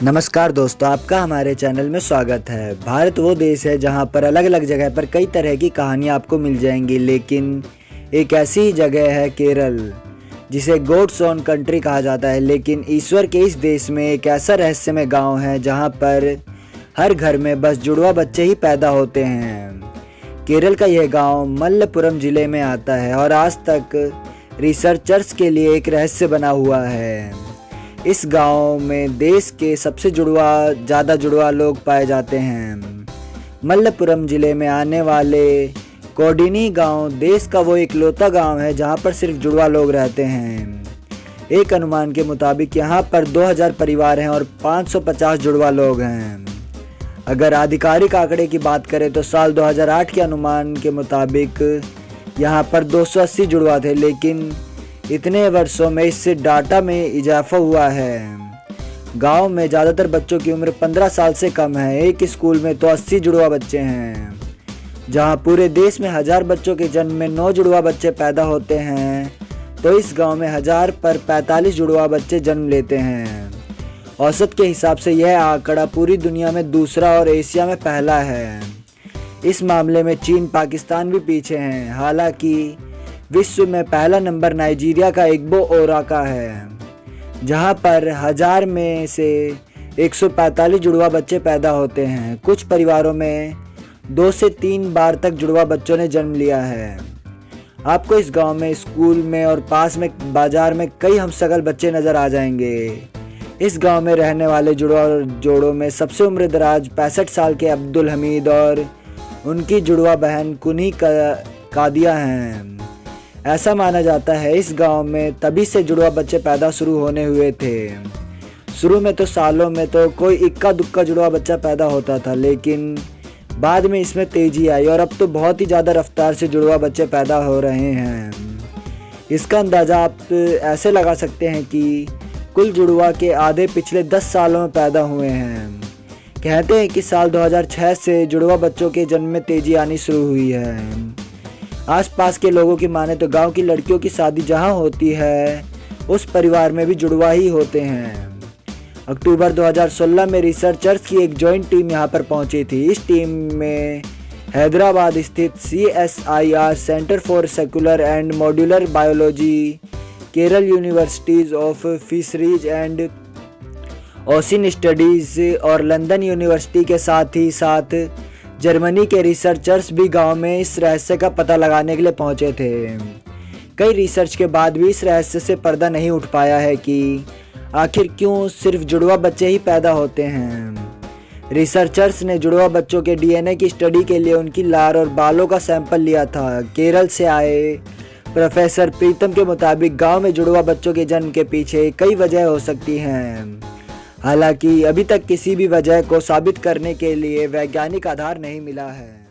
नमस्कार दोस्तों, आपका हमारे चैनल में स्वागत है। भारत वो देश है जहाँ पर अलग अलग जगह पर कई तरह की कहानियाँ आपको मिल जाएंगी, लेकिन एक ऐसी जगह है केरल जिसे गॉड्स ओन कंट्री कहा जाता है। लेकिन ईश्वर के इस देश में एक ऐसा रहस्यमय गांव है जहाँ पर हर घर में बस जुड़वा बच्चे ही पैदा होते हैं। केरल का यह गांव मलप्पुरम जिले में आता है और आज तक रिसर्चर्स के लिए एक रहस्य बना हुआ है। इस गांव में देश के सबसे ज़्यादा जुड़वा लोग पाए जाते हैं। मलप्पुरम जिले में आने वाले कोडिनी गांव देश का वो इकलौता गांव है जहां पर सिर्फ जुड़वा लोग रहते हैं। एक अनुमान के मुताबिक यहां पर 2000 परिवार हैं और 550 जुड़वा लोग हैं। अगर आधिकारिक आंकड़े की बात करें तो साल 2008 के अनुमान के मुताबिक यहां पर 280 जुड़वा थे, लेकिन इतने वर्षों में इससे डाटा में इजाफा हुआ है। गांव में ज़्यादातर बच्चों की उम्र 15 साल से कम है। एक स्कूल में तो 80 जुड़वा बच्चे हैं। जहां पूरे देश में 1000 बच्चों के जन्म में 9 जुड़वा बच्चे पैदा होते हैं, तो इस गांव में 1000 पर 45 जुड़वा बच्चे जन्म लेते हैं। औसत के हिसाब से यह आंकड़ा पूरी दुनिया में दूसरा और एशिया में पहला है। इस मामले में चीन, पाकिस्तान भी पीछे हैं। हालांकि विश्व में पहला नंबर नाइजीरिया का इग्बो ओरा का है, जहां पर 1000 में से 145 जुड़वा बच्चे पैदा होते हैं। कुछ परिवारों में 2 से 3 बार तक जुड़वा बच्चों ने जन्म लिया है। आपको इस गांव में, स्कूल में और पास में बाजार में कई हमशक्ल बच्चे नज़र आ जाएंगे। इस गांव में रहने वाले जुड़वा जोड़ों में सबसे उम्रदराज 65 साल के अब्दुल हमीद और उनकी जुड़वा बहन कुनी कादिया हैं। ऐसा माना जाता है इस गांव में तभी से जुड़वा बच्चे पैदा शुरू होने हुए थे। शुरू में तो सालों में तो कोई इक्का दुक्का जुड़वा बच्चा पैदा होता था, लेकिन बाद में इसमें तेजी आई और अब तो बहुत ही ज़्यादा रफ्तार से जुड़वा बच्चे पैदा हो रहे हैं। इसका अंदाज़ा आप ऐसे लगा सकते हैं कि कुल जुड़वा के आधे पिछले 10 सालों में पैदा हुए हैं। कहते हैं कि साल 2006 से जुड़वा बच्चों के जन्म में तेजी आनी शुरू हुई है। आसपास के लोगों की माने तो गांव की लड़कियों की शादी जहां होती है उस परिवार में भी जुड़वा ही होते हैं। अक्टूबर 2016 में रिसर्चर्स की एक जॉइंट टीम यहां पर पहुंची थी। इस टीम में हैदराबाद स्थित CSIR centre for secular and modular biology, Kerala universities of fisheries and ocean studies और लंदन यूनिवर्सिटी के साथ ही साथ जर्मनी के रिसर्चर्स भी गांव में इस रहस्य का पता लगाने के लिए पहुंचे थे। कई रिसर्च के बाद भी इस रहस्य से पर्दा नहीं उठ पाया है कि आखिर क्यों सिर्फ जुड़वा बच्चे ही पैदा होते हैं। रिसर्चर्स ने जुड़वा बच्चों के DNA की स्टडी के लिए उनकी लार और बालों का सैंपल लिया था। केरल से आए प्रोफेसर प्रीतम के मुताबिक गांव में जुड़वा बच्चों के जन्म के पीछे कई वजह हो सकती हैं। हालांकि अभी तक किसी भी वजह को साबित करने के लिए वैज्ञानिक आधार नहीं मिला है।